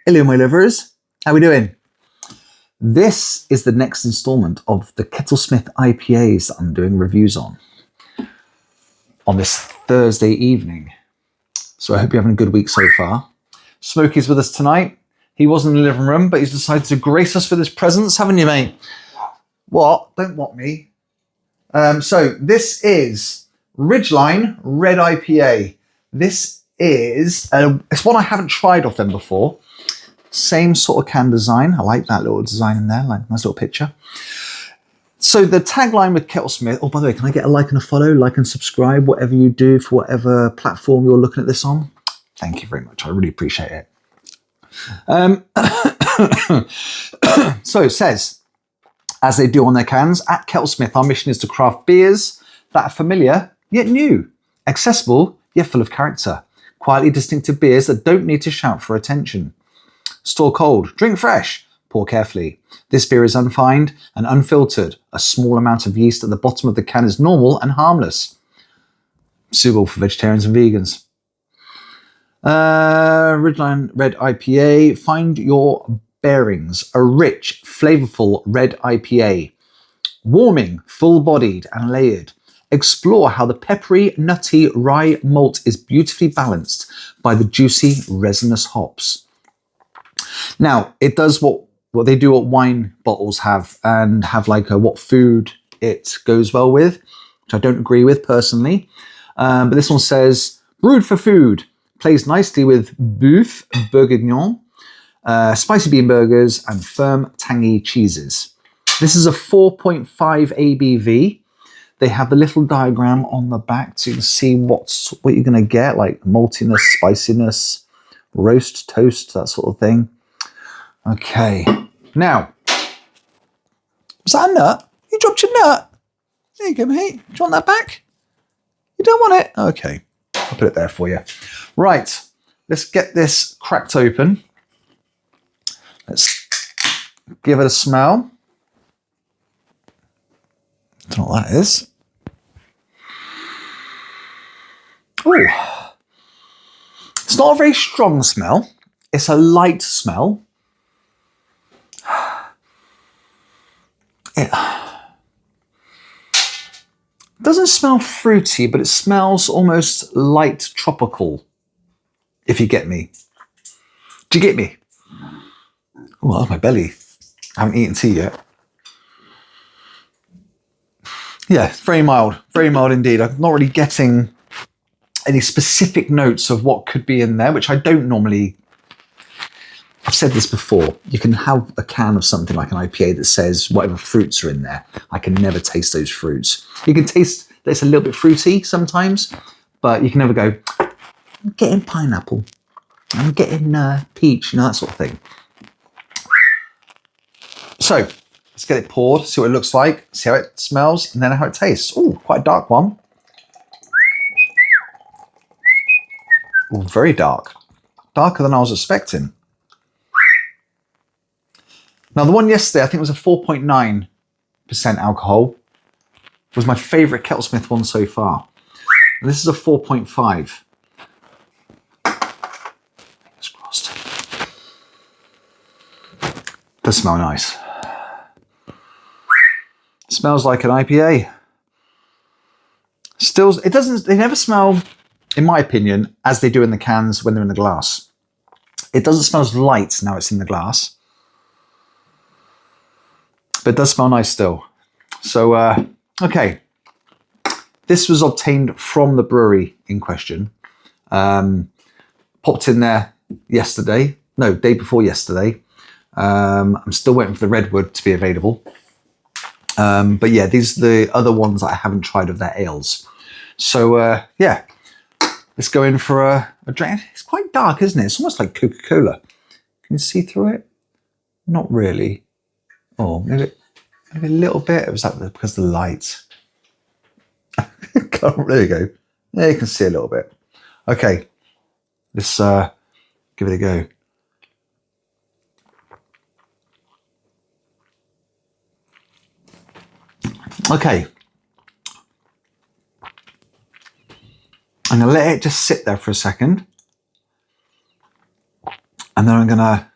Hello, my lovers. How we doing? This is the next installment of the Kettlesmith IPAs that I'm doing reviews on this Thursday evening. So I hope you're having a good week so far. Smokey's with us tonight. He was in the living room, but he's decided to grace us with his presence, haven't you, mate? What? Don't what me. So this is Ridgeline Red IPA. This is it's one I haven't tried off them before. Same sort of can design. I like that little design in there, like nice little picture. So the tagline with Kettlesmith. Oh, by the way, can I get a like and a follow, like and subscribe, whatever you do for whatever platform you're looking at this on? Thank you very much. I really appreciate it. So it says, as they do on their cans, at Kettlesmith, our mission is to craft beers that are familiar yet new, accessible yet full of character, quietly distinctive beers that don't need to shout for attention. Store cold, drink fresh, pour carefully. This beer is unfined and unfiltered. A small amount of yeast at the bottom of the can is normal and harmless. Suitable for vegetarians and vegans. Ridgeline Red IPA. Find your bearings. A rich, flavorful red IPA. Warming, full-bodied and layered. Explore how the peppery, nutty rye malt is beautifully balanced by the juicy, resinous hops. Now, it does what they do what wine bottles have, and have like what food it goes well with, which I don't agree with personally. But this one says, brewed for food, plays nicely with boeuf bourguignon, spicy bean burgers, and firm, tangy cheeses. This is a 4.5 ABV. They have the little diagram on the back so you can see what you're going to get, like maltiness, spiciness, roast, toast, that sort of thing. Okay, now, was that a nut? You dropped your nut. There you go, mate. Do you want that back? You don't want it? Okay, I'll put it there for you. Right, let's get this cracked open. Let's give it a smell. Don't know what that is. Ooh. It's not a very strong smell. It's a light smell. It doesn't smell fruity, but it smells almost light tropical, if you get me. Do you get me? Oh, that's my belly. I haven't eaten tea yet. Yeah, it's very mild indeed. I'm not really getting any specific notes of what could be in there, which I don't normally. I've said this before, you can have a can of something like an IPA that says whatever fruits are in there. I can never taste those fruits. You can taste that it's a little bit fruity sometimes, but you can never go, I'm getting pineapple, I'm getting peach, that sort of thing. So, let's get it poured, see what it looks like, see how it smells, and then how it tastes. Oh, quite a dark one. Oh, very dark. Darker than I was expecting. Now, the one yesterday, I think it was a 4.9% alcohol, was my favourite Kettlesmith one so far. And this is a 4.5. Fingers crossed. Does smell nice. Smells like an IPA. Still, it doesn't. They never smell, in my opinion, as they do in the cans when they're in the glass. It doesn't smell as light now it's in the glass. But it does smell nice still. So, okay. This was obtained from the brewery in question. Popped in there yesterday. No, day before yesterday. I'm still waiting for the Redwood to be available. But yeah, these are the other ones that I haven't tried of their ales. So, yeah. Let's go in for a drink. It's quite dark, isn't it? It's almost like Coca-Cola. Can you see through it? Not really. Oh, maybe a little bit. It was that because of the light. There you go. Yeah, you can see a little bit. Okay, let's give it a go. Okay. I'm going to let it just sit there for a second. And then I'm going to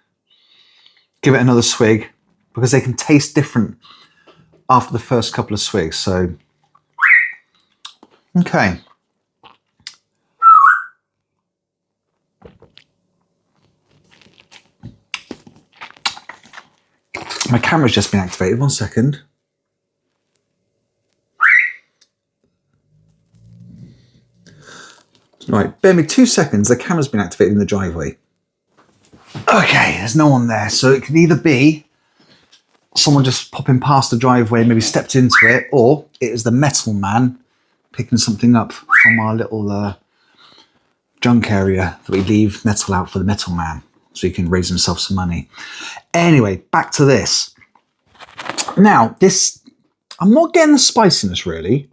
give it another swig because they can taste different after the first couple of swigs. So, okay. My camera's just been activated. 1 second. Right, bear me 2 seconds. The camera's been activated in the driveway. Okay, there's no one there. So it can either be someone just popping past the driveway, maybe stepped into it, or it is the metal man picking something up from our little junk area that we leave metal out for the metal man so he can raise himself some money. Anyway, back to this. Now, this, I'm not getting the spiciness really.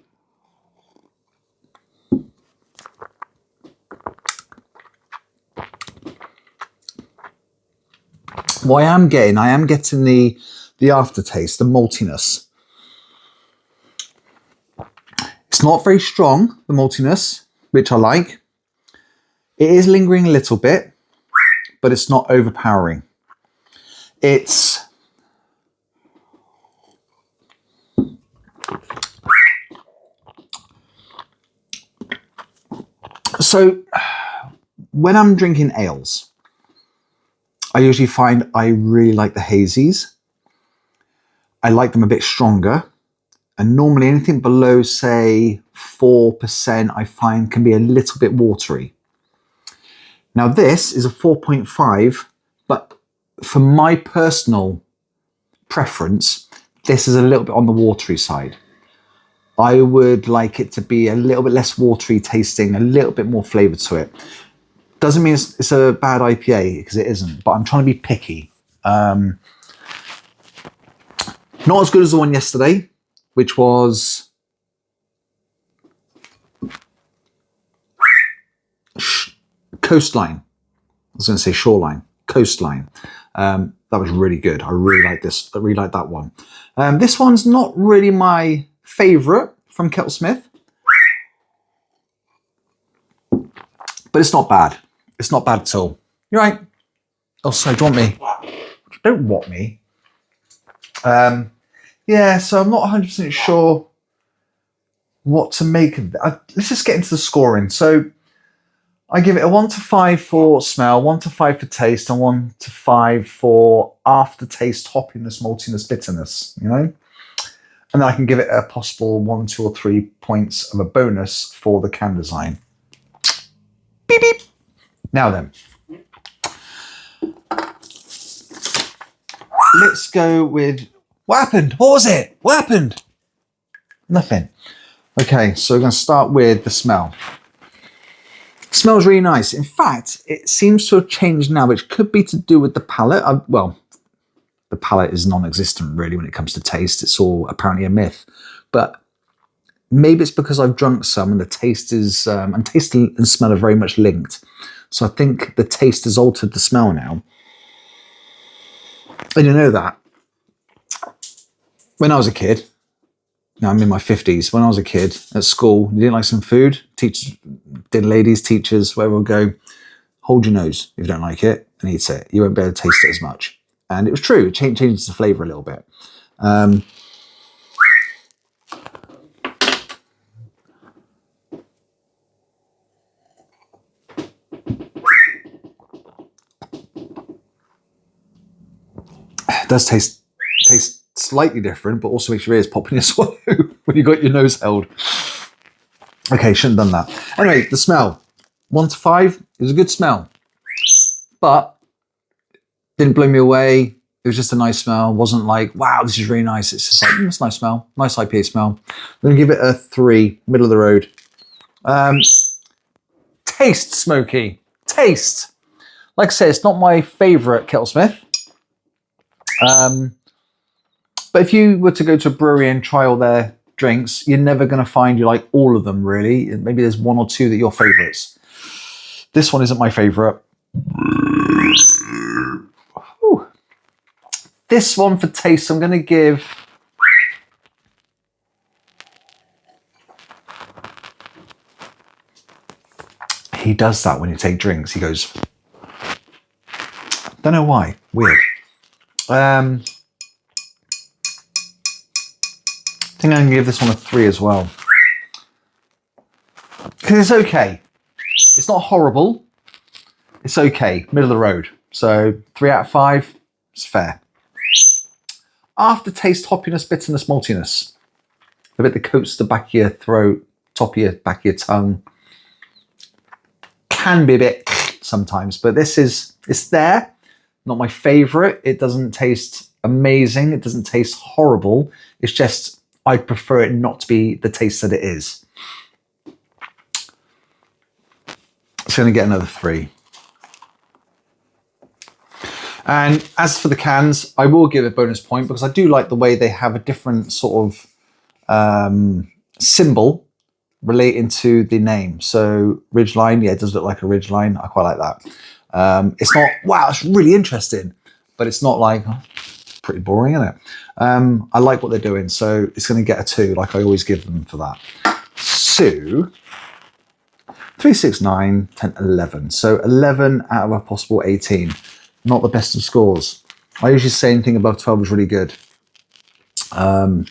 What I am getting the aftertaste, the maltiness. It's not very strong, the maltiness, which I like. It is lingering a little bit, but it's not overpowering. It's so when I'm drinking ales, I usually find I really like the hazies. I like them a bit stronger. And normally anything below, say, 4%, I find can be a little bit watery. Now this is a 4.5, but for my personal preference, this is a little bit on the watery side. I would like it to be a little bit less watery tasting, a little bit more flavour to it. Doesn't mean it's a bad IPA, because it isn't, but I'm trying to be picky. Not as good as the one yesterday, which was Coastline. I was going to say Shoreline. Coastline. That was really good. I really like this. I really like that one. This one's not really my favourite from Kettlesmith, but it's not bad. It's not bad at all. You're right. Oh, sorry, do you want me? Don't want me. Yeah, so I'm not 100% sure what to make of it. Let's just get into the scoring. So I give it a 1 to 5 for smell, 1 to 5 for taste, and 1 to 5 for aftertaste, hoppiness, maltiness, bitterness, you know? And then I can give it a possible 1, 2, or 3 points of a bonus for the can design. Beep, beep. Now then. Let's go with... What happened? What was it? What happened? Nothing. Okay, so we're going to start with the smell. It smells really nice. In fact, it seems to have changed now, which could be to do with the palate. Well, the palate is non-existent really when it comes to taste. It's all apparently a myth. But maybe it's because I've drunk some and the taste is... and taste and smell are very much linked. So I think the taste has altered the smell now. And you know that. When I was a kid, now I'm in my 50s, when I was a kid at school, you didn't like some food, teachers, ladies, teachers, wherever would go, hold your nose if you don't like it and eat it. You won't be able to taste it as much. And it was true, it changes the flavour a little bit. It does taste slightly different, but also makes your ears pop in your swallow when you got your nose held. Okay, shouldn't have done that. Anyway, the smell. 1 to 5, it was a good smell. But didn't blow me away. It was just a nice smell. Wasn't like, wow, this is really nice. It's just like, it's a nice smell. Nice IPA smell. I'm going to give it a 3, middle of the road. Taste, Smoky. Taste. Like I said, it's not my favourite Kettlesmith. But if you were to go to a brewery and try all their drinks, you're never going to find you like all of them, really. Maybe there's 1 or 2 that are your favourites. This one isn't my favourite. Whew. This one for taste, I'm going to give... He does that when you take drinks. He goes... Don't know why. Weird. I think I'm going to give this one a 3 as well. Because it's okay. It's not horrible. It's okay. Middle of the road. So 3 out of 5. It's fair. Aftertaste, hoppiness, bitterness, maltiness. The bit that coats the back of your throat, top of your back of your tongue. Can be a bit sometimes, but it's there. Not my favourite. It doesn't taste amazing. It doesn't taste horrible. It's just I'd prefer it not to be the taste that it is. It's going to get another 3. And as for the cans, I will give a bonus point because I do like the way they have a different sort of symbol relating to the name. So Ridgeline, yeah, it does look like a Ridgeline. I quite like that. It's not, wow, it's really interesting, but it's not like, oh, pretty boring, isn't it? I like what they're doing, so it's going to get a 2, like I always give them for that. So 3, 6, 9, 10, 11. So 11 out of a possible 18. Not the best of scores. I usually say anything above 12 is really good. 11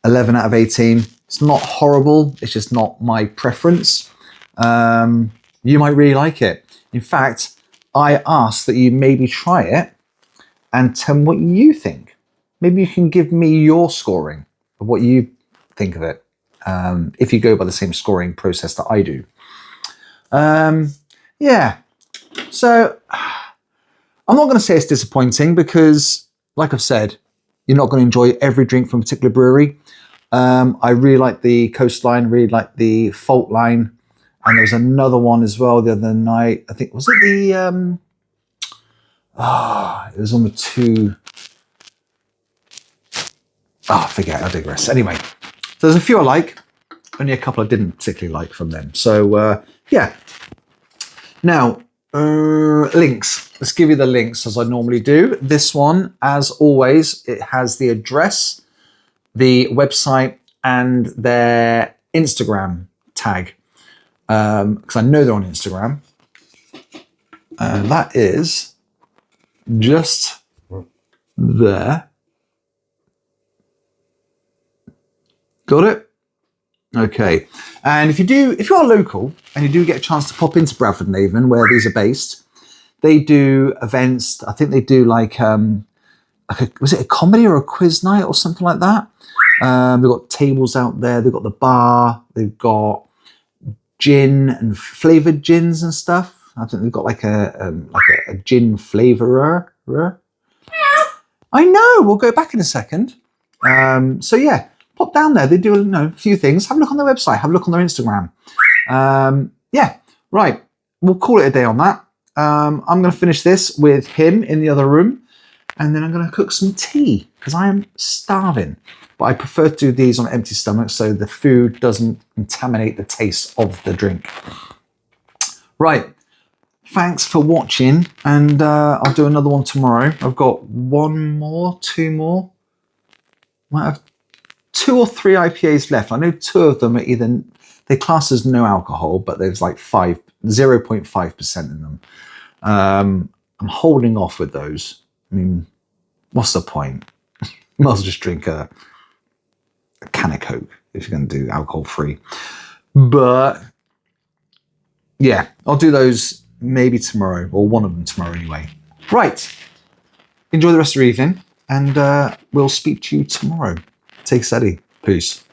out of 18. It's not horrible. It's just not my preference. You might really like it. In fact, I ask that you maybe try it and tell me what you think. Maybe you can give me your scoring of what you think of it. If you go by the same scoring process that I do. Yeah. So I'm not going to say it's disappointing because, like I've said, you're not going to enjoy every drink from a particular brewery. I really like the Coastline, really like the Fault Line, and there was another one as well the other night. I think, was it the, it was on the 2. I forget, I digress. Anyway, so there's a few I like, only a couple I didn't particularly like from them. So, yeah. Now, links. Let's give you the links as I normally do. This one, as always, it has the address, the website, and their Instagram tag. Because I know they're on Instagram. And that is just there. Got it? Okay. And if you are local and you do get a chance to pop into Bradford and Avon, where these are based, they do events. I think they do like was it a comedy or a quiz night or something like that? They've got tables out there. They've got the bar. They've got gin and flavoured gins and stuff. I think they've got like a gin flavourer. I know. We'll go back in a second. So yeah. Pop down there. They do a few things. Have a look on their website. Have a look on their Instagram. Yeah, right. We'll call it a day on that. I'm going to finish this with him in the other room. And then I'm going to cook some tea because I am starving. But I prefer to do these on an empty stomach so the food doesn't contaminate the taste of the drink. Right. Thanks for watching. And I'll do another one tomorrow. I've got 2 more. Might have 2 or 3 IPAs left. I know 2 of them are either, they class as no alcohol, but there's like 0.5% in them. I'm holding off with those. I mean, what's the point? Might as well just drink a can of Coke if you're going to do alcohol free. But yeah, I'll do those maybe tomorrow, or one of them tomorrow anyway. Right. Enjoy the rest of your evening, and we'll speak to you tomorrow. Take it steady. Peace.